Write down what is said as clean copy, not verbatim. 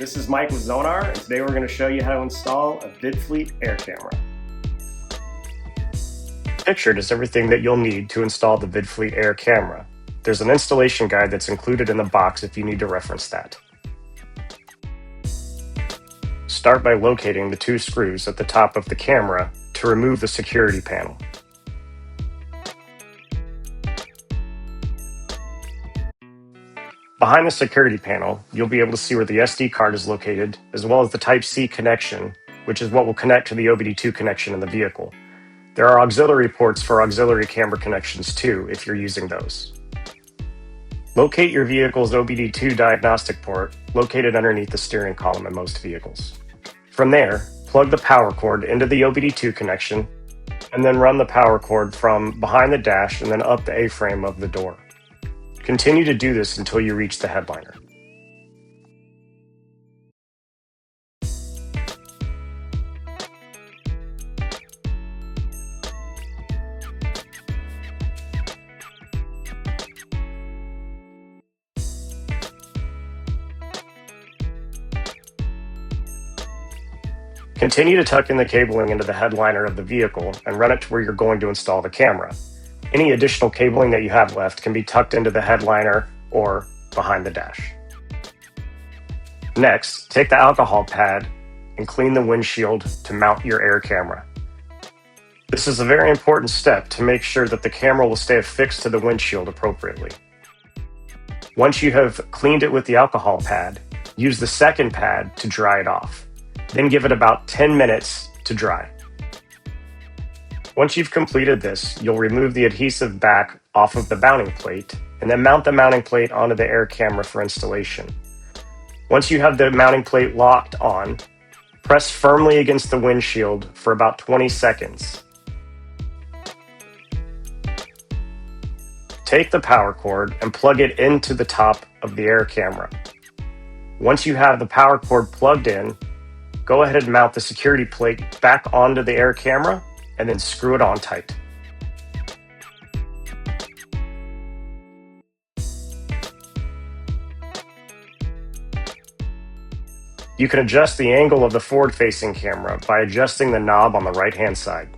This is Mike with Zonar, and today we're going to show you how to install a VidFleet AIR Camera. Pictured is everything that you'll need to install the VidFleet AIR Camera. There's an installation guide that's included in the box if you need to reference that. Start by locating the two screws at the top of the camera to remove the security panel. Behind the security panel, you'll be able to see where the SD card is located, as well as the Type-C connection, which is what will connect to the OBDII connection in the vehicle. There are auxiliary ports for auxiliary camera connections too, if you're using those. Locate your vehicle's OBDII diagnostic port, located underneath the steering column in most vehicles. From there, plug the power cord into the OBDII connection, and then run the power cord from behind the dash and then up the A-frame of the door. Continue to do this until you reach the headliner. Continue to tuck in the cabling into the headliner of the vehicle and run it to where you're going to install the camera. Any additional cabling that you have left can be tucked into the headliner or behind the dash. Next, take the alcohol pad and clean the windshield to mount your AIR camera. This is a very important step to make sure that the camera will stay affixed to the windshield appropriately. Once you have cleaned it with the alcohol pad, use the second pad to dry it off. Then give it about 10 minutes to dry. Once you've completed this, you'll remove the adhesive back off of the mounting plate and then mount the mounting plate onto the AIR camera for installation. Once you have the mounting plate locked on, press firmly against the windshield for about 20 seconds. Take the power cord and plug it into the top of the AIR camera. Once you have the power cord plugged in, go ahead and mount the security plate back onto the AIR camera and then screw it on tight. You can adjust the angle of the forward-facing camera by adjusting the knob on the right-hand side.